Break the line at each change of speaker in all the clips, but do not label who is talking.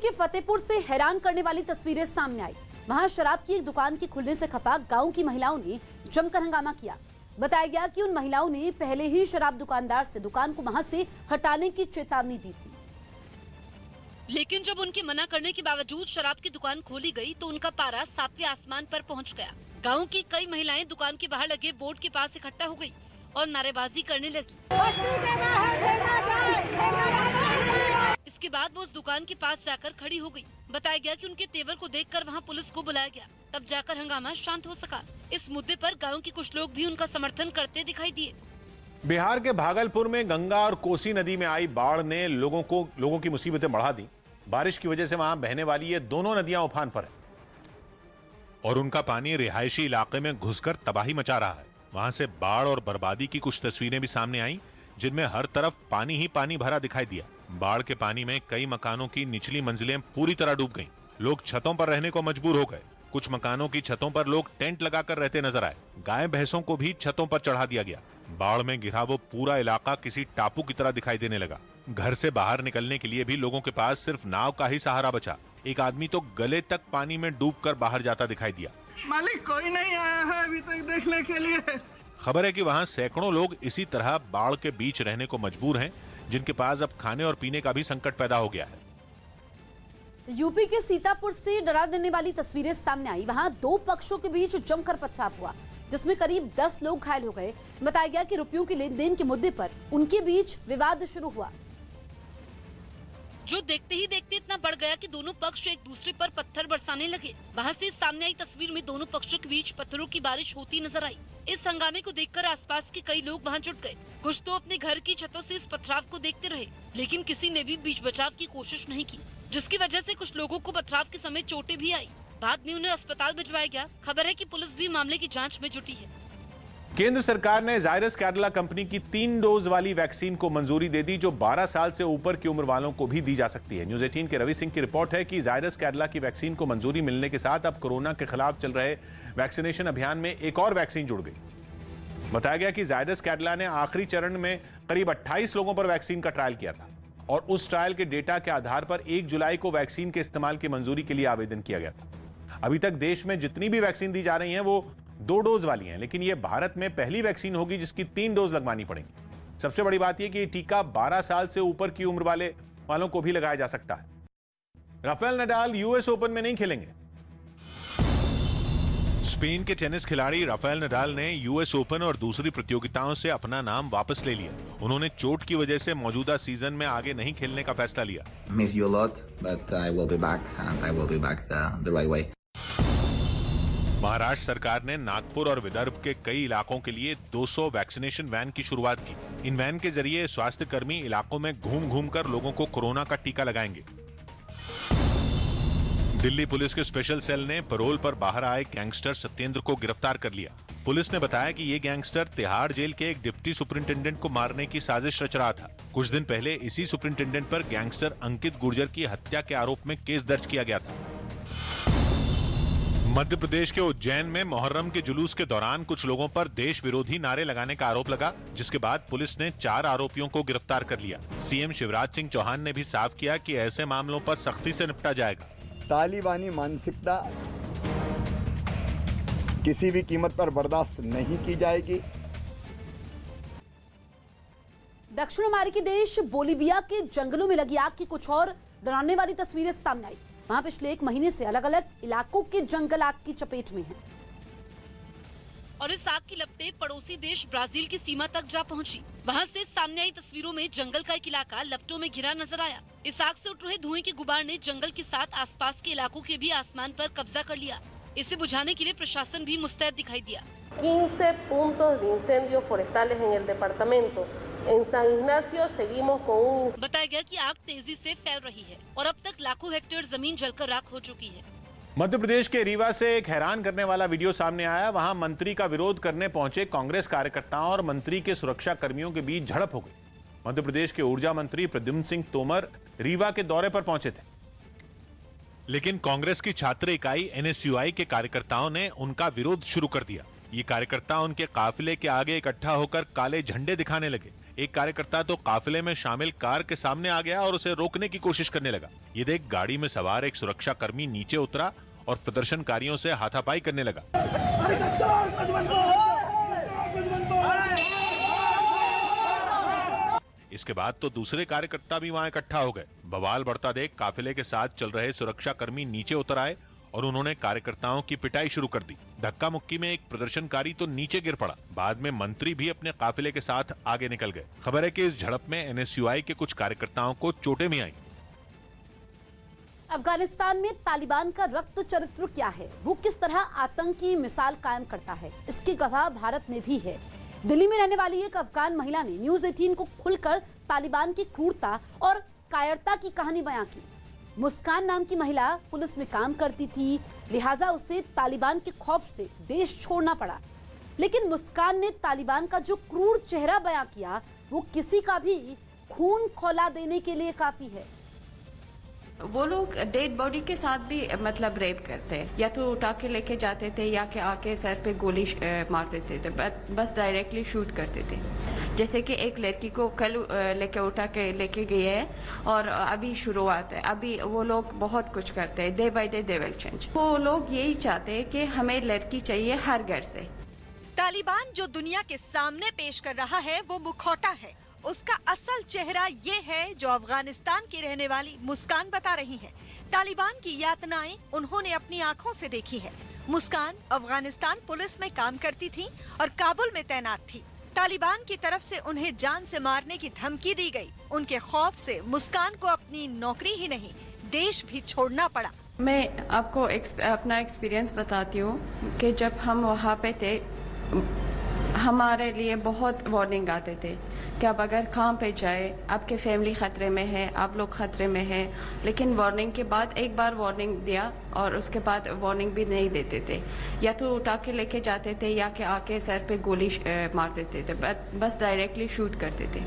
के फतेहपुर से हैरान करने वाली तस्वीरें सामने आई। वहां शराब की एक दुकान के खुलने से खपा गांव की महिलाओं ने जमकर हंगामा किया। बताया गया कि उन महिलाओं ने पहले ही शराब दुकानदार से दुकान को वहां से हटाने की चेतावनी दी थी,
लेकिन जब उनके मना करने के बावजूद शराब की दुकान खोली गई तो उनका पारा 7वें आसमान पर पहुंच गया। गांव की कई महिलाएं दुकान के बाहर लगे बोर्ड के पास इकट्ठा हो गई और नारेबाजी करने लगी। इसके बाद वो उस दुकान के पास जाकर खड़ी हो गई। बताया गया कि उनके तेवर को देखकर वहां पुलिस को बुलाया गया, तब जाकर हंगामा शांत हो सका। इस मुद्दे पर गांव के कुछ लोग भी उनका समर्थन करते दिखाई दिए।
बिहार के भागलपुर में गंगा और कोसी नदी में आई बाढ़ ने लोगों की मुसीबतें बढ़ा दी। बारिश की वजह से वहां बहने वाली ये दोनों नदियां उफान पर है
और उनका पानी रिहायशी इलाके में घुसकर तबाही मचा रहा है। वहां से बाढ़ और बर्बादी की कुछ तस्वीरें भी सामने आई, जिनमें हर तरफ पानी ही पानी भरा दिखाई दिया। बाढ़ के पानी में कई मकानों की निचली मंजिलें पूरी तरह डूब गईं। लोग छतों पर रहने को मजबूर हो गए। कुछ मकानों की छतों पर लोग टेंट लगाकर रहते नजर आए। गाय भैंसों को भी छतों पर चढ़ा दिया गया। बाढ़ में घिरा वो पूरा इलाका किसी टापू की तरह दिखाई देने लगा। घर से बाहर निकलने के लिए भी लोगों के पास सिर्फ नाव का ही सहारा बचा। एक आदमी तो गले तक पानी में डूबकर बाहर जाता दिखाई दिया।
मालिक कोई नहीं आया है अभी तक देखने के लिए।
खबर है कि वहां सैकड़ों लोग इसी तरह बाढ़ के बीच रहने को मजबूर हैं, जिनके पास अब खाने और पीने का भी संकट पैदा हो गया है।
यूपी के सीतापुर से डरा देने वाली तस्वीरें सामने आई। वहां दो पक्षों के बीच जमकर पथराव हुआ, जिसमें करीब 10 लोग घायल हो गए। बताया गया कि रुपयों के लेन देन के मुद्दे पर उनके बीच विवाद शुरू हुआ,
जो देखते ही देखते इतना बढ़ गया कि दोनों पक्ष एक दूसरे पर पत्थर बरसाने लगे। वहां से सामने आई तस्वीर में दोनों पक्षों के बीच पत्थरों की बारिश होती नजर आई। इस हंगामे को देखकर आसपास के कई लोग वहां जुट गए। कुछ तो अपने घर की छतों से इस पथराव को देखते रहे, लेकिन किसी ने भी बीच बचाव की कोशिश नहीं की, जिसकी वजह से कुछ लोगों को पथराव के समय चोटें भी आई। बाद में उन्हें अस्पताल भिजवाया गया। खबर है कि पुलिस भी मामले की जांच में जुटी है।
केंद्र सरकार ने जायडस कैडिला कंपनी की 3 डोज वाली वैक्सीन को मंजूरी दे दी, जो 12 साल से ऊपर की उम्र वालों को भी दी जा सकती है। न्यूज़ 18 के रवि सिंह की रिपोर्ट है कि जायडस कैडिला की वैक्सीन को मंजूरी मिलने के साथ अब कोरोना के खिलाफ चल रहे वैक्सीनेशन अभियान में एक और वैक्सीन जुड़ गई। बताया गया कि जायडस कैडिला ने आखिरी चरण में करीब 28 लोगों पर वैक्सीन का ट्रायल किया था और उस ट्रायल के डेटा के आधार पर 1 जुलाई को वैक्सीन के इस्तेमाल की मंजूरी के लिए आवेदन किया गया था। अभी तक देश में जितनी भी वैक्सीन दी जा रही हैं वो 2 डोज वाली हैं, लेकिन ये भारत में पहली वैक्सीन होगी जिसकी 3 डोज लगवानी पड़ेंगी। सबसे बड़ी बात यह कि ये टीका 12 साल से ऊपर की उम्र वालों को भी लगाया जा सकता है। राफेल नडाल यूएस ओपन में नहीं खेलेंगे।
स्पेन के टेनिस खिलाड़ी राफेल नडाल ने यूएस ओपन और दूसरी प्रतियोगिताओं से अपना नाम वापस ले लिया। उन्होंने चोट की वजह से मौजूदा सीजन में आगे नहीं खेलने का फैसला लिया।
Miss you a lot, but I will be back and I will be back the right way.
Maharashtra सरकार ने नागपुर और विदर्भ के कई इलाकों के लिए 200 वैक्सीनेशन वैन की शुरुआत की। इन वैन के जरिए स्वास्थ्य कर्मी इलाकों में घूम घूम कर लोगों को कोरोना का टीका लगाएंगे। दिल्ली पुलिस के स्पेशल सेल ने पैरोल पर बाहर आए गैंगस्टर सत्येंद्र को गिरफ्तार कर लिया। पुलिस ने बताया कि ये गैंगस्टर तिहाड़ जेल के एक डिप्टी सुपरिंटेंडेंट को मारने की साजिश रच रहा था। कुछ दिन पहले इसी सुपरिंटेंडेंट पर गैंगस्टर अंकित गुर्जर की हत्या के आरोप में केस दर्ज किया गया था। मध्य प्रदेश के उज्जैन में मोहर्रम के जुलूस के दौरान कुछ लोगों पर देश विरोधी नारे लगाने का आरोप लगा, जिसके बाद पुलिस ने 4 आरोपियों को गिरफ्तार कर लिया। सीएम शिवराज सिंह चौहान ने भी साफ किया कि ऐसे मामलों पर सख्ती से निपटा जाएगा।
तालिबानी मानसिकता किसी भी कीमत पर बर्दाश्त नहीं की जाएगी।
दक्षिण अमेरिकी देश बोलीविया के जंगलों में लगी आग की कुछ और डराने वाली तस्वीरें सामने आई। वहां पिछले 1 महीने से अलग अलग इलाकों के जंगल आग की चपेट में हैं।
और इस आग की लपटें पड़ोसी देश ब्राजील की सीमा तक जा पहुंची। वहां से सामने आई तस्वीरों में जंगल का एक इलाका लपटों में घिरा नजर आया। इस आग से उठ रहे धुएं के गुबार ने जंगल के साथ आसपास के इलाकों के भी आसमान पर कब्जा कर लिया। इसे बुझाने के लिए प्रशासन भी मुस्तैद दिखाई दिया।
15 puntos de incendios forestales en el departamento. En San Ignacio seguimos con un...
बताया गया कि आग तेजी से फैल रही है और अब तक लाखों हेक्टेयर जमीन जलकर राख हो चुकी है।
मध्य प्रदेश के रीवा से एक हैरान करने वाला वीडियो सामने आया। वहां मंत्री का विरोध करने पहुंचे कांग्रेस कार्यकर्ताओं और मंत्री के सुरक्षा कर्मियों के बीच झड़प हो गई। मध्य प्रदेश के ऊर्जा मंत्री प्रद्युम्न सिंह तोमर रीवा के दौरे पर पहुंचे थे,
लेकिन कांग्रेस की छात्र इकाई एनएसयूआई के कार्यकर्ताओं ने उनका विरोध शुरू कर दिया। ये कार्यकर्ता उनके काफिले के आगे इकट्ठा होकर काले झंडे दिखाने लगे। एक कार्यकर्ता तो काफिले में शामिल कार के सामने आ गया और उसे रोकने की कोशिश करने लगा। ये देख गाड़ी में सवार एक सुरक्षा कर्मी नीचे उतरा और प्रदर्शनकारियों से हाथापाई करने लगा। इसके बाद तो दूसरे कार्यकर्ता भी वहां इकट्ठा हो गए। बवाल बढ़ता देख काफिले के साथ चल रहे सुरक्षा कर्मी नीचे उतर आए और उन्होंने कार्यकर्ताओं की पिटाई शुरू कर दी। धक्का मुक्की में एक प्रदर्शनकारी तो नीचे गिर पड़ा। बाद में मंत्री भी अपने काफिले के साथ आगे निकल गए। खबर है कि इस झड़प में एनएसयूआई के कुछ कार्यकर्ताओं को चोटें भी आईं।
अफगानिस्तान में तालिबान का रक्त चरित्र क्या है, वो किस तरह आतंकी मिसाल कायम करता है, इसकी गवाह भारत में भी है। दिल्ली में रहने वाली एक अफगान महिला ने न्यूज 18 को खुलकर तालिबान की क्रूरता और कायरता की कहानी बयां की। मुस्कान नाम की महिला पुलिस में काम करती थी, लिहाजा उसे तालिबान के खौफ से देश छोड़ना पड़ा। लेकिन मुस्कान ने तालिबान का जो क्रूर चेहरा बयां किया, वो किसी का भी खून खौला देने के लिए काफी है।
वो लोग डेड बॉडी के साथ भी मतलब रेप करते हैं, या तो उठा के लेके जाते थे या के आके सर पे गोली मार देते थे, बस डायरेक्टली शूट करते थे। जैसे कि एक लड़की को कल लेके उठा के लेके गए हैं और अभी शुरुआत है। अभी वो लोग बहुत कुछ करते हैं, day by day they will change. वो लोग यही चाहते हैं कि हमें लड़की चाहिए हर घर से।
तालिबान जो दुनिया के सामने पेश कर रहा है वो मुखौटा है, उसका असल चेहरा ये है जो अफगानिस्तान की रहने वाली मुस्कान बता रही है। तालिबान की यातनाएं उन्होंने अपनी आंखों से देखी है। मुस्कान अफगानिस्तान पुलिस में काम करती थी और काबुल में तैनात थी। तालिबान की तरफ से उन्हें जान से मारने की धमकी दी गई। उनके खौफ से मुस्कान को अपनी नौकरी ही नहीं, देश भी छोड़ना पड़ा।
मैं आपको अपना एक्सपीरियंस बताती हूँ कि जब हम वहाँ पे थे, हमारे लिए बहुत वार्निंग आते थे कि अब अगर काम पे जाए, आपके फैमिली खतरे में है, आप लोग खतरे में हैं। लेकिन वार्निंग के बाद एक बार वार्निंग दिया और उसके बाद वार्निंग भी नहीं देते थे, या तो उठा के लेके जाते थे या के आके सर पे गोली मार देते थे, बस डायरेक्टली शूट करते थे।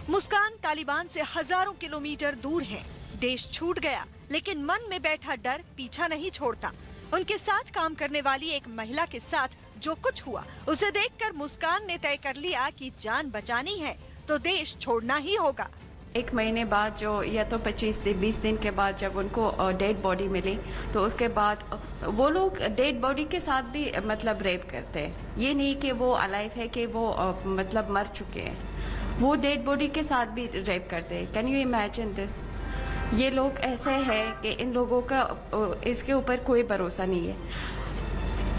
मुस्कान तालिबान से हजारों किलोमीटर दूर है। देश छूट गया, लेकिन मन में बैठा डर पीछा नहीं छोड़ता। उनके साथ काम करने वाली एक महिला के साथ जो कुछ हुआ, उसे देखकर मुस्कान ने तय कर लिया कि जान बचानी है तो देश छोड़ना ही होगा।
एक महीने बाद जो, या तो 25-20 दिन के बाद जब उनको डेड बॉडी मिली, तो उसके बाद वो लोग डेड बॉडी के साथ भी मतलब रेप करते हैं। ये नहीं कि वो अलाइव है कि वो मतलब मर चुके हैं, वो डेड बॉडी के साथ भी रेप करते हैं। Can you imagine this? ये लोग ऐसे हैं कि इन लोगों का इसके ऊपर कोई भरोसा नहीं है।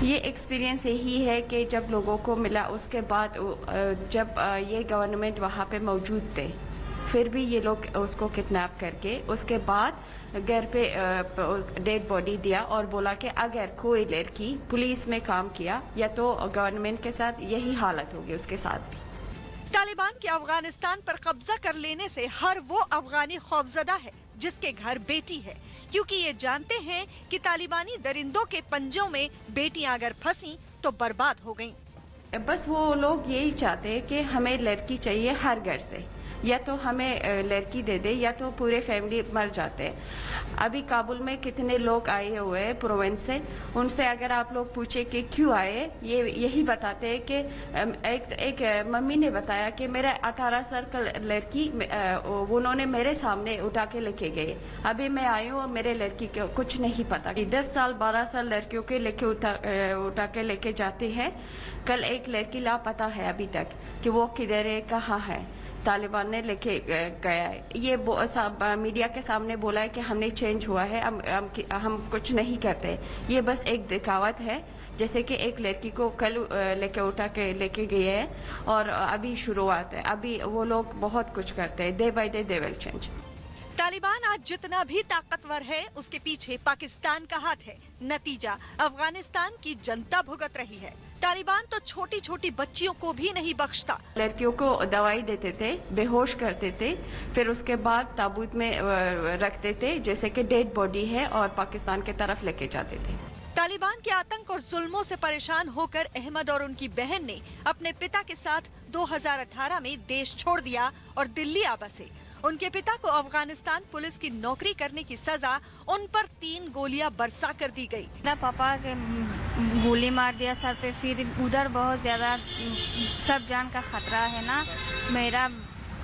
ये एक्सपीरियंस यही है कि जब लोगों को मिला, उसके बाद जब ये गवर्नमेंट वहाँ पे मौजूद थे, फिर भी ये लोग उसको किडनैप करके उसके बाद घर पे डेड बॉडी दिया और बोला कि अगर कोई लड़की पुलिस में काम किया या तो गवर्नमेंट के साथ यही हालत होगी उसके साथ भी।
तालिबान के अफगानिस्तान पर कब्जा कर लेने से हर वो अफगानी खौफजदा है जिसके घर बेटी है, क्योंकि ये जानते हैं कि तालिबानी दरिंदों के पंजों में बेटियां अगर फंसी तो बर्बाद हो गईं।
बस वो लोग यही चाहते हैं कि हमें लड़की चाहिए हर घर से, या तो हमें लड़की दे दे या तो पूरे फैमिली मर जाते हैं। अभी काबुल में कितने लोग आए हुए हैं प्रोविंस से, उनसे अगर आप लोग पूछे कि क्यों आए, ये यही बताते हैं कि एक मम्मी ने बताया कि मेरा 18 साल का लड़की उन्होंने मेरे सामने उठा के लेके गए, अभी मैं आई हूँ और मेरे लड़की को कुछ नहीं पता। 10 साल 12 साल लड़कियों के लेके उठा के लेके जाते हैं। कल एक लड़की लापता है अभी तक कि वो किधर है, कहाँ है। तालिबान ने लेके गया है। ये मीडिया के सामने बोला है कि हमने चेंज हुआ है, हम कुछ नहीं करते। ये बस एक दिखावट है, जैसे कि एक लड़की को कल लेके उठा के लेके गए हैं और अभी शुरुआत है। अभी वो लोग बहुत कुछ करते हैं, day by day they will change.
Taliban आज जितना भी ताकतवर है, उसके पीछे पाकिस्तान का हाथ है। नतीजा अफगानिस्तान की जनता भुगत रही है। तालिबान तो छोटी छोटी बच्चियों को भी नहीं बख्शता।
लड़कियों को दवाई देते थे, बेहोश करते थे, फिर उसके बाद ताबूत में रखते थे जैसे कि डेड बॉडी है और पाकिस्तान की तरफ लेके जाते थे।
तालिबान के आतंक और जुल्मों से परेशान होकर अहमद और उनकी बहन ने अपने पिता के साथ 2018 में देश छोड़ दिया और दिल्ली आ बसे। उनके पिता को अफगानिस्तान पुलिस की नौकरी करने की सजा उन पर 3 गोलियां बरसा कर दी गई।
मेरा पापा के गोली मार दिया सर पे, फिर उधर बहुत ज्यादा सब जान का खतरा है ना। मेरा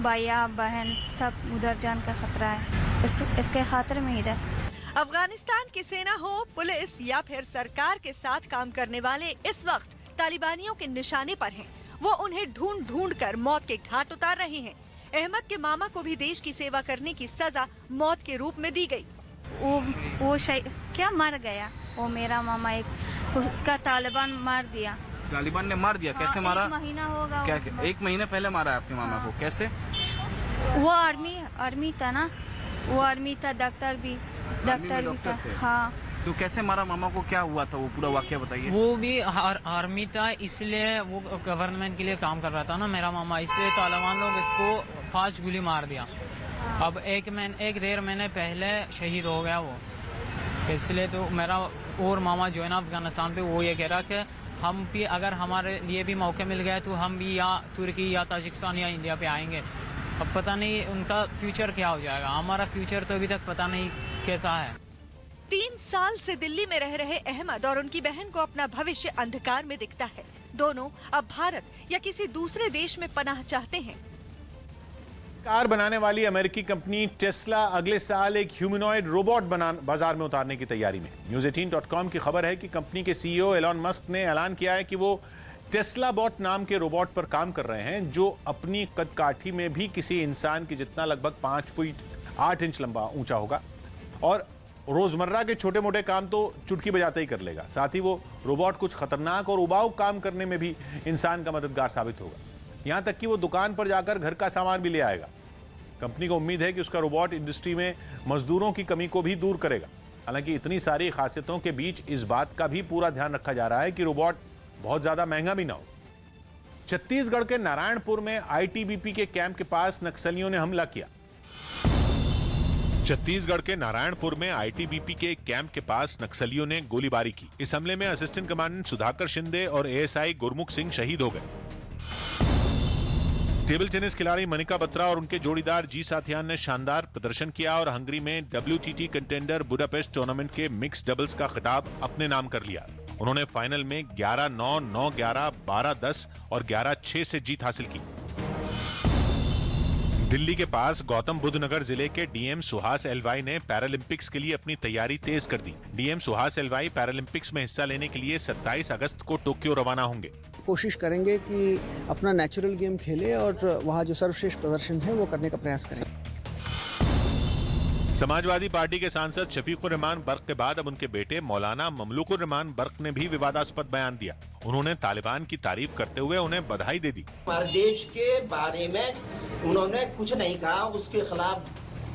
भैया बहन सब उधर जाने का खतरा है, इसके खातिर में इधर।
अफगानिस्तान की सेना हो, पुलिस या फिर सरकार के साथ काम करने वाले इस वक्त तालिबानियों के निशाने पर हैं। वो उन्हें ढूंढ ढूंढ कर मौत के घाट उतार रहे हैं। अहमद के मामा को भी देश की सेवा करने की सजा मौत के रूप में दी गई।
वो क्या मर गया, वो मेरा मामा, एक उसका तालिबान मार दिया।
तालिबान ने मार दिया? कैसे मारा?
1 महीना होगा।
क्या 1 महीने पहले मारा आपके मामा को? कैसे?
वो आर्मी था ना, वो आर्मी था, डॉक्टर भी था। हाँ।
तो कैसे मारा मामा को? क्या हुआ था? वो पूरा वाकया बताइए।
वो भी आर्मी था, इसलिए वो गवर्नमेंट के लिए काम कर रहा था ना मेरा मामा, इसलिए तालिबान लोग इसको 5 गोली मार दिया। अब 1-1.5 महीने पहले शहीद हो गया वो। इसलिए तो मेरा और मामा जो है ना अफगानिस्तान पे, वो ये कह रहा कि हम भी अगर हमारे लिए भी मौका मिल गया तो हम भी या तुर्की या ताजिकिस्तान या इंडिया पे आएंगे। अब पता नहीं उनका फ्यूचर क्या हो जाएगा, हमारा फ्यूचर तो अभी तक पता नहीं कैसा है।
3 साल से दिल्ली में रह रहे अहमद और उनकी बहन को अपना भविष्य अंधकार में दिखता है। दोनों अब भारत या किसी दूसरे देश में पनाह चाहते हैं।
कार बनाने वाली अमेरिकी कंपनी टेस्ला अगले साल एक ह्यूमनॉइड रोबोट बाजार में उतारने की तैयारी में। News18.com की खबर है कि कंपनी के सीईओ एलॉन मस्क ने ऐलान किया है कि वो टेस्ला बॉट नाम के रोबोट पर काम कर रहे हैं, जो अपनी कदकाठी में भी किसी इंसान की जितना लगभग 5 फीट 8 इंच लंबा ऊंचा होगा और रोजमर्रा के छोटे मोटे काम तो चुटकी बजाते ही कर लेगा। साथ ही वो रोबोट कुछ खतरनाक और उबाऊ काम करने में भी इंसान का मददगार साबित होगा। यहां तक कि वो दुकान पर जाकर घर का सामान भी ले आएगा। कंपनी को उम्मीद है कि उसका रोबोट इंडस्ट्री में मजदूरों की कमी को भी दूर करेगा। हालांकि इतनी सारी खासियतों के बीच इस बात का भी पूरा ध्यान रखा जा रहा है कि रोबोट बहुत ज्यादा महंगा भी ना हो। छत्तीसगढ़ के नारायणपुर में आईटीबीपी के कैंप के पास नक्सलियों ने हमला किया।
छत्तीसगढ़ के नारायणपुर में आईटीबीपी के कैंप के पास नक्सलियों ने गोलीबारी की। इस हमले में असिस्टेंट कमांडेंट सुधाकर शिंदे और एएसआई गुरमुख सिंह शहीद हो गए। टेबल टेनिस खिलाड़ी मनिका बत्रा और उनके जोड़ीदार जी साथियान ने शानदार प्रदर्शन किया और हंगरी में WTT कंटेंडर बुडापेस्ट टूर्नामेंट के मिक्स डबल्स का खिताब अपने नाम कर लिया। उन्होंने फाइनल में 11-9, 9-11, 12-10 और 11-6 से जीत हासिल की। दिल्ली के पास गौतम बुद्ध नगर जिले के डीएम सुहास एलवाई ने पैरालंपिक्स के लिए अपनी तैयारी तेज कर दी। डीएम सुहास एलवाई पैरालंपिक्स में हिस्सा लेने के लिए 27 अगस्त को टोक्यो रवाना होंगे।
कोशिश करेंगे कि अपना नेचुरल गेम खेले और वहाँ जो सर्वश्रेष्ठ प्रदर्शन है वो करने का प्रयास करें।
समाजवादी पार्टी के सांसद शफीकुर रहमान बर्क के बाद अब उनके बेटे मौलाना ममलूकुर रहमान बर्क ने भी विवादास्पद बयान दिया। उन्होंने तालिबान की तारीफ करते हुए उन्हें बधाई दे दी।
हमारे देश के बारे में उन्होंने कुछ नहीं कहा, उसके खिलाफ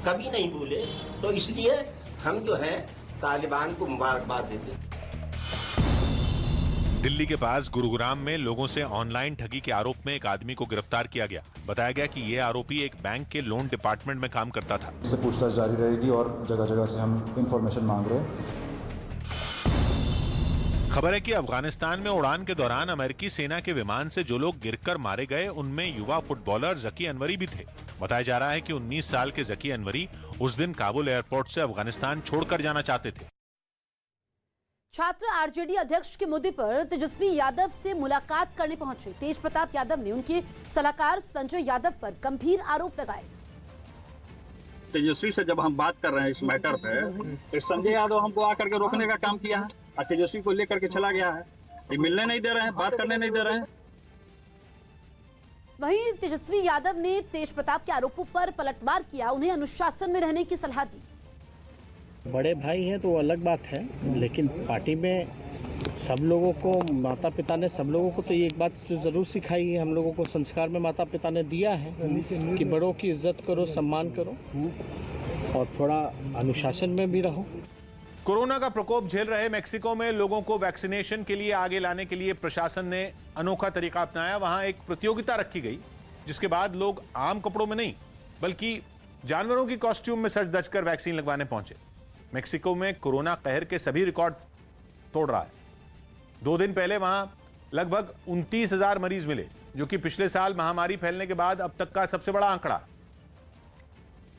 कभी नहीं बोले, तो इसलिए हम जो है तालिबान को मुबारकबाद देते हैं।
दिल्ली के पास गुरुग्राम में लोगों से ऑनलाइन ठगी के आरोप में एक आदमी को गिरफ्तार किया गया। बताया गया कि यह आरोपी एक बैंक के लोन डिपार्टमेंट में काम करता था।
इससे पूछताछ जारी रहेगी और जगह जगह से हम इंफॉर्मेशन मांग रहे हैं।
खबर है कि अफगानिस्तान में उड़ान के दौरान अमेरिकी सेना के विमान से जो लोग गिरकर मारे गए उनमें युवा फुटबॉलर जकी अनवरी भी थे। बताया जा रहा है कि 19 साल के जकी अनवरी उस दिन काबुल एयरपोर्ट से अफगानिस्तान छोड़कर जाना चाहते थे।
छात्र आरजेडी अध्यक्ष के मुद्दे पर तेजस्वी यादव से मुलाकात करने पहुंचे। तेज प्रताप यादव ने उनके सलाहकार संजय यादव पर गंभीर आरोप लगाए।
तेजस्वी से जब हम बात कर रहे हैं इस मैटर पे, तो संजय यादव हमको आकर के रोकने का काम किया है और तेजस्वी को लेकर के चला गया है। ये मिलने नहीं दे रहे हैं, बात करने नहीं दे रहे हैं।
वहीं तेजस्वी यादव ने तेज प्रताप के आरोपों पर पलटवार किया, उन्हें अनुशासन में रहने की सलाह दी।
बड़े भाई हैं तो अलग बात है, लेकिन पार्टी में सब लोगों को, माता पिता ने सब लोगों को तो ये एक बात जो जरूर सिखाई है, हम लोगों को संस्कार में माता पिता ने दिया है कि बड़ों की इज्जत करो, सम्मान करो और थोड़ा अनुशासन में भी रहो।
कोरोना का प्रकोप झेल रहे मेक्सिको में लोगों को वैक्सीनेशन के लिए आगे लाने के लिए प्रशासन ने अनोखा तरीका अपनाया। वहां एक प्रतियोगिता रखी गई, जिसके बाद लोग आम कपड़ों में नहीं बल्कि जानवरों की कॉस्ट्यूम में सज धज कर वैक्सीन लगवाने पहुंचे। मेक्सिको में कोरोना कहर के सभी रिकॉर्ड तोड़ रहा है। 2 दिन पहले वहां लगभग 29,000 मरीज मिले, जो कि पिछले साल महामारी फैलने के बाद अब तक का सबसे बड़ा आंकड़ा।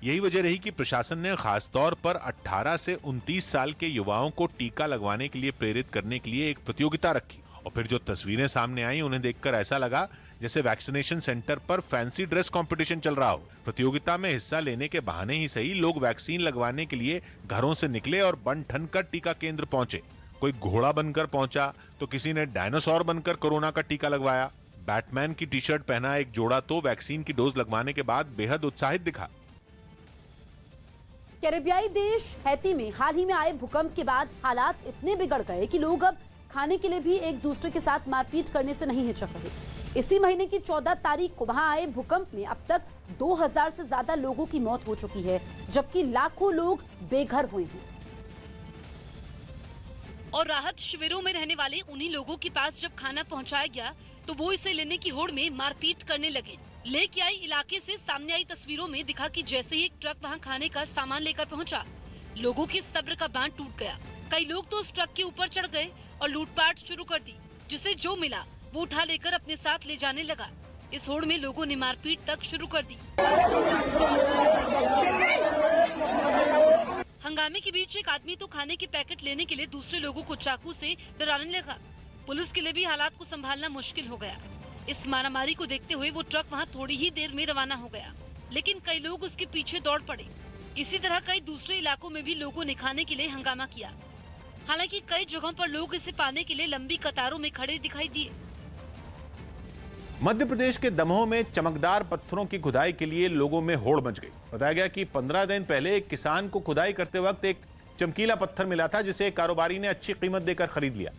यही वजह रही कि प्रशासन ने खास तौर पर 18 से 29 साल के युवाओं को टीका लगवाने के लिए प्रेरित करने के लिए एक प्रतियोगिता रखी। और फिर जो तस्वीरें सामने आई उन्हें देखकर ऐसा लगा जैसे वैक्सीनेशन सेंटर पर फैंसी ड्रेस कंपटीशन चल रहा हो। प्रतियोगिता में हिस्सा लेने के बहाने ही सही लोग वैक्सीन लगवाने के लिए घरों से निकले और बन ठन कर टीका केंद्र पहुंचे। कोई घोड़ा बनकर पहुंचा तो किसी ने डायनासोर बनकर कोरोना का टीका लगवाया। बैटमैन की टी शर्ट पहना एक जोड़ा तो वैक्सीन की डोज लगवाने के बाद बेहद उत्साहित दिखा।
कैरेबियाई देश हैती में हाल ही में आए भूकंप के बाद हालात इतने बिगड़ गए कि लोग अब खाने के लिए भी एक दूसरे के साथ मारपीट करने से नहीं हिचक रहे। इसी महीने की 14 तारीख को वहां आए भूकंप में अब तक 2000 से ज्यादा लोगों की मौत हो चुकी है, जबकि लाखों लोग बेघर हुए हैं।
और राहत शिविरों में रहने वाले उन्हीं लोगों के पास जब खाना पहुंचाया गया तो वो इसे लेने की होड़ में मारपीट करने लगे। लेक आई इलाके से सामने आई तस्वीरों में दिखा कि जैसे ही एक ट्रक वहां खाने का सामान लेकर पहुंचा, लोगों की सब्र का बांध टूट गया। कई लोग तो उस ट्रक के ऊपर चढ़ गए और लूटपाट शुरू कर दी, जिसे जो मिला वो उठा लेकर अपने साथ ले जाने लगा। इस होड़ में लोगों ने मारपीट तक शुरू कर दी। हंगामे के बीच एक आदमी तो खाने के पैकेट लेने के लिए दूसरे लोगों को चाकू से डराने लगा। पुलिस के लिए भी हालात को संभालना मुश्किल हो गया। इस मारामारी को देखते हुए वो ट्रक वहां थोड़ी ही देर में रवाना हो गया, लेकिन कई लोग उसके पीछे दौड़ पड़े। इसी तरह कई दूसरे इलाकों में भी लोगों ने खाने के लिए हंगामा किया। हालांकि कई जगहों पर लोग इसे पाने के लिए लंबी कतारों में खड़े दिखाई दिए।
मध्य प्रदेश के दमोह में चमकदार पत्थरों की खुदाई के लिए लोगों में होड़ मच गई। बताया गया कि 15 दिन पहले एक किसान को खुदाई करते वक्त एक चमकीला पत्थर मिला था, जिसे एक कारोबारी ने अच्छी कीमत देकर खरीद लिया।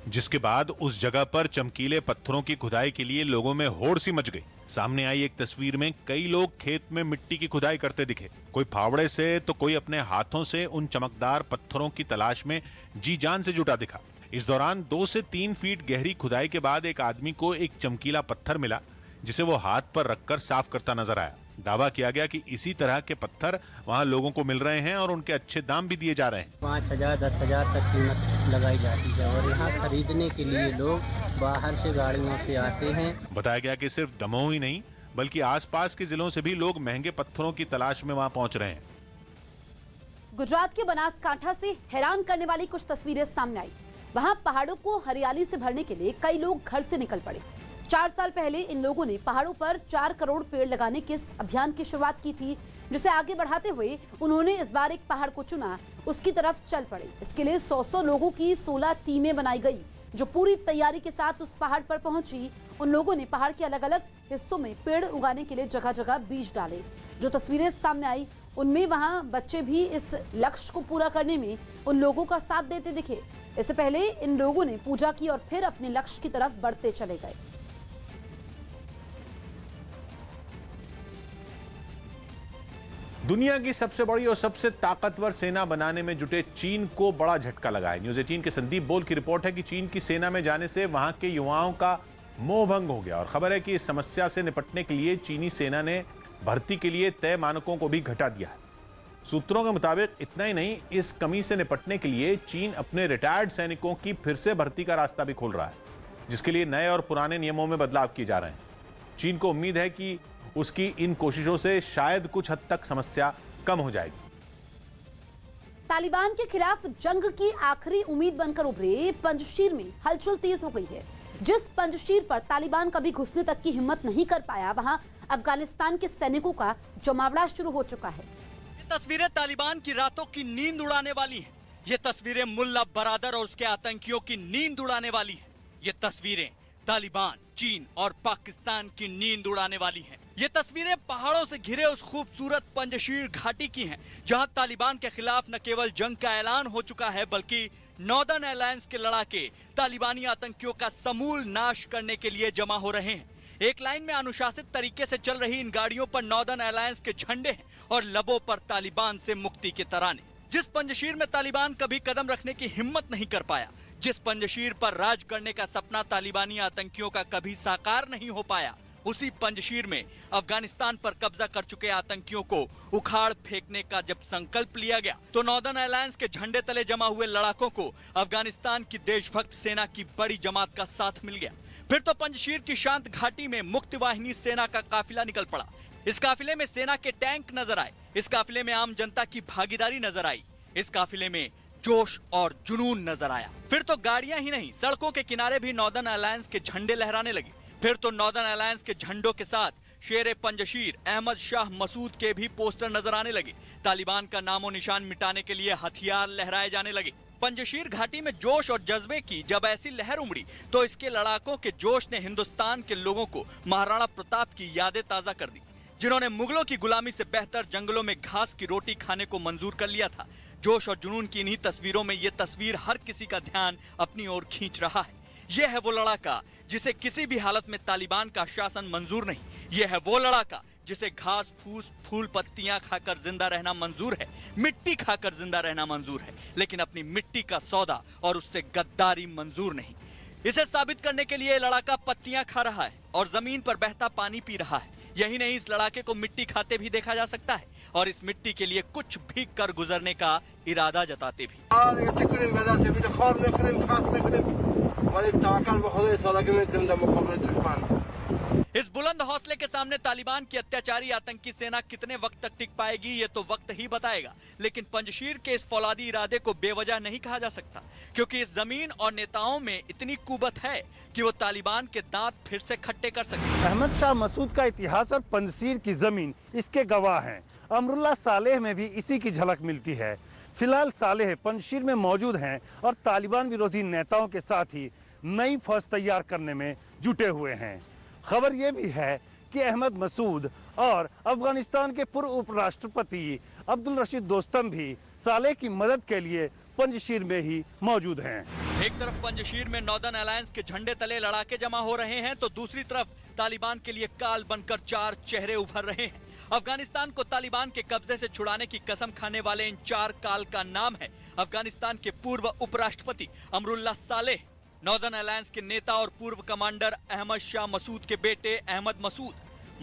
जिसके बाद उस जगह पर चमकीले पत्थरों की खुदाई के लिए लोगों में होड़ सी मच गई। सामने आई एक तस्वीर में कई लोग खेत में मिट्टी की खुदाई करते दिखे। कोई फावड़े से तो कोई अपने हाथों से उन चमकदार पत्थरों की तलाश में जी जान से जुटा दिखा। इस दौरान 2 से 3 फीट गहरी खुदाई के बाद एक आदमी को एक चमकीला पत्थर मिला, जिसे वो हाथ पर रखकर साफ करता नजर आया। दावा किया गया कि इसी तरह के पत्थर वहां लोगों को मिल रहे हैं और उनके अच्छे दाम भी दिए जा रहे हैं।
5,000 10,000 तक कीमत लगाई जाती है और यहाँ खरीदने के लिए लोग बाहर से गाड़ियों से आते हैं।
बताया गया कि सिर्फ दमोह ही नहीं बल्कि आसपास के जिलों से भी लोग महंगे पत्थरों की तलाश में वहां पहुंच रहे हैं।
गुजरात के बनासकांठा से हैरान करने वाली कुछ तस्वीरें सामने आई। वहां पहाड़ों को हरियाली से भरने के लिए कई लोग घर से निकल पड़े। 4 साल पहले इन लोगों ने पहाड़ों पर 4 करोड़ पेड़ लगाने के इस अभियान की शुरुआत की थी, जिसे आगे बढ़ाते हुए उन्होंने इस बार एक पहाड़ को चुना, उसकी तरफ चल पड़े। इसके लिए 100 लोगों की 16 टीमें बनाई गई, जो पूरी तैयारी के साथ उस पहाड़ पर पहुंची। उन लोगों ने पहाड़ के अलग अलग हिस्सों में पेड़ उगाने के लिए जगह जगह बीज डाले। जो तस्वीरें सामने आई उनमें वहां बच्चे भी इस लक्ष्य को पूरा करने में उन लोगों का साथ देते दिखे। इससे पहले इन लोगों ने पूजा की और फिर अपने लक्ष्य की तरफ बढ़ते चले गए।
दुनिया की सबसे बड़ी और सबसे ताकतवर सेना बनाने में जुटे चीन को बड़ा झटका लगा है। न्यूज़ 18 के संदीप बोल की रिपोर्ट है कि चीन की सेना में जाने से वहां के युवाओं का मोह भंग हो गया और खबर है कि इस समस्या से निपटने के लिए चीनी सेना ने भर्ती के लिए तय मानकों को भी घटा दिया है। सूत्रों के मुताबिक इतना ही नहीं, इस कमी से निपटने के लिए चीन अपने रिटायर्ड सैनिकों की फिर से भर्ती का रास्ता भी खोल रहा है, जिसके लिए नए और पुराने नियमों में बदलाव किए जा रहे हैं। चीन को उम्मीद है कि उसकी इन कोशिशों से शायद कुछ हद तक समस्या कम हो जाएगी।
तालिबान के खिलाफ जंग की आखिरी उम्मीद बनकर उभरे पंजशीर में हलचल तेज हो गई है। जिस पंजशीर पर तालिबान कभी घुसने तक की हिम्मत नहीं कर पाया, वहां अफगानिस्तान के सैनिकों का जमावड़ा शुरू हो चुका है।
ये तस्वीरें तालिबान की रातों की नींद उड़ाने वाली हैं। ये तस्वीरें मुल्ला बरादर और उसके आतंकियों की नींद उड़ाने वाली हैं। ये तस्वीरें तालिबान, चीन और पाकिस्तान की नींद उड़ाने वाली हैं। ये तस्वीरें पहाड़ों से घिरे उस खूबसूरत पंजशीर घाटी की हैं, जहां तालिबान के खिलाफ न केवल जंग का ऐलान हो चुका है, बल्कि नॉर्दर्न अलायंस के लड़ाके तालिबानी आतंकियों का समूल नाश करने के लिए जमा हो रहे हैं। एक लाइन में अनुशासित तरीके से चल रही इन गाड़ियों पर नॉर्दर्न अलायंस के झंडे हैं और लबों पर तालिबान से मुक्ति के तराने। जिस पंजशीर में तालिबान कभी कदम रखने की हिम्मत नहीं कर पाया, जिस पंजशीर पर राज करने का सपना तालिबानी आतंकियों का कभी साकार नहीं हो पाया, उसी पंजशीर में अफगानिस्तान पर कब्जा कर चुके आतंकियों को उखाड़ फेंकने का जब संकल्प लिया गया, तो नॉर्दर्न अलायंस के झंडे तले जमा हुए लड़ाकों को अफगानिस्तान की देशभक्त सेना की बड़ी जमात का साथ मिल गया। फिर तो पंजशीर की शांत घाटी में मुक्ति वाहिनी सेना का काफिला निकल पड़ा। इस काफिले में सेना के टैंक नजर आए, इस काफिले में आम जनता की भागीदारी नजर आई, इस काफिले में जोश और जुनून नजर आया। फिर तो गाड़ियां ही नहीं, सड़कों के किनारे भी नॉर्दर्न अलायंस के झंडे लहराने लगे। फिर तो नॉर्दर्न अलायंस के झंडों के साथ शेर पंजशीर अहमद शाह मसूद के भी पोस्टर नजर आने लगे। तालिबान का नामो निशान मिटाने के लिए हथियार लहराए जाने लगे। पंजशीर घाटी में जोश और जज्बे की जब ऐसी लहर उमड़ी तो इसके लड़ाकों के जोश ने हिंदुस्तान के लोगों को महाराणा प्रताप की यादें ताजा कर दी, जिन्होंने मुगलों की गुलामी से बेहतर जंगलों में घास की रोटी खाने को मंजूर कर लिया था। जोश और जुनून की इन्हीं तस्वीरों में ये तस्वीर हर किसी का ध्यान अपनी ओर खींच रहा है। यह है वो लड़ाका जिसे किसी भी हालत में तालिबान का शासन मंजूर नहीं। यह है वो लड़ाका जिसे घास फूस फूल पत्तियां खाकर जिंदा रहना मंजूर है, मिट्टी खाकर जिंदा रहना मंजूर है, लेकिन अपनी मिट्टी का सौदा और उससे गद्दारी मंजूर नहीं। इसे साबित करने के लिए लड़ाका पत्तियां खा रहा है और जमीन पर बहता पानी पी रहा है। यही नहीं, इस लड़ाके को मिट्टी खाते भी देखा जा सकता है और इस मिट्टी के लिए कुछ भी कर गुजरने का इरादा जताते भी। इस बुलंद हौसले के सामने तालिबान की अत्याचारी आतंकी सेना कितने वक्त तक टिक पाएगी ये तो वक्त ही बताएगा, लेकिन पंजशीर के इस फौलादी इरादे को बेवजह नहीं कहा जा सकता, क्योंकि इस जमीन और नेताओं में इतनी कुवत है कि वो तालिबान के दांत फिर से खट्टे कर सके।
अहमद शाह मसूद का इतिहास और पंजशीर की जमीन इसके गवाह हैं। अमरुल्लाह सालेह में भी इसी की झलक मिलती है। फिलहाल सालेह पंजशीर में मौजूद हैं और तालिबान विरोधी नेताओं के साथ ही नई फौज तैयार करने में जुटे हुए हैं। खबर यह भी है कि अहमद मसूद और अफगानिस्तान के पूर्व उपराष्ट्रपति अब्दुल रशीद दोस्तम भी सालेह की मदद के लिए पंजशीर में ही मौजूद हैं।
एक तरफ पंजशीर में नॉर्दर्न अलायंस के झंडे तले लड़ाके जमा हो रहे हैं तो दूसरी तरफ तालिबान के लिए काल बनकर चार चेहरे उभर रहे हैं। अफगानिस्तान को तालिबान के कब्जे से छुड़ाने की कसम खाने वाले इन चार काल का नाम है अफगानिस्तान के पूर्व उपराष्ट्रपति अमरुल्लाह सालेह, नॉर्दर्न अलायंस के नेता और पूर्व कमांडर अहमद शाह मसूद के बेटे अहमद मसूद,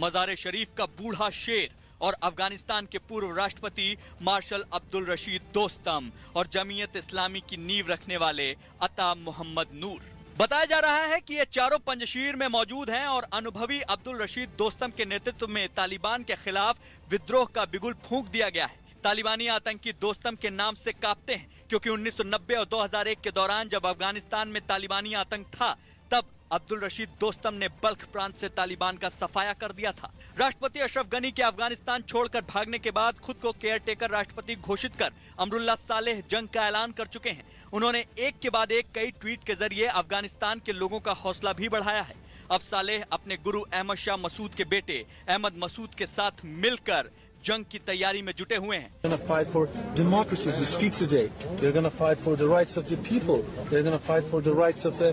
मज़ार शरीफ का बूढ़ा शेर और अफगानिस्तान के पूर्व राष्ट्रपति मार्शल अब्दुल रशीद दोस्तम और जमीयत इस्लामी की नींव रखने वाले अता मोहम्मद नूर। बताया जा रहा है कि ये चारों पंजशीर में मौजूद हैं और अनुभवी अब्दुल रशीद दोस्तम के नेतृत्व में तालिबान के खिलाफ विद्रोह का बिगुल फूंक दिया गया है। तालिबानी आतंकी दोस्तम के नाम से कांपते हैं, क्योंकि 1990 और 2001 के दौरान जब अफगानिस्तान में तालिबानी आतंक था तब अब्दुल रशीद दोस्तम ने बल्ख प्रांत से तालिबान का सफाया कर दिया था। राष्ट्रपति अशरफ गनी के अफगानिस्तान छोड़कर भागने के बाद खुद को केयर टेकर राष्ट्रपति घोषित कर अमरुल्लाह सालेह जंग का ऐलान कर चुके हैं। उन्होंने एक के बाद एक कई ट्वीट के जरिए अफगानिस्तान के लोगों का हौसला भी बढ़ाया है। अब सालेह अपने गुरु अहमद शाह मसूद के बेटे अहमद मसूद के साथ मिलकर जंग की तैयारी में जुटे हुए हैं।
They're going to fight for democracy as we speak today. They're going to fight for the rights of the people. They're going to fight for the rights of the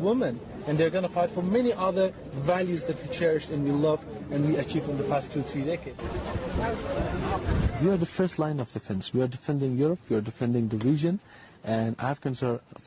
women. And they're going to fight for many other values that we cherish and we love and we achieved in the past 2-3 decades. We are the first line of defense. We are defending Europe. We are defending the region. And Afghans are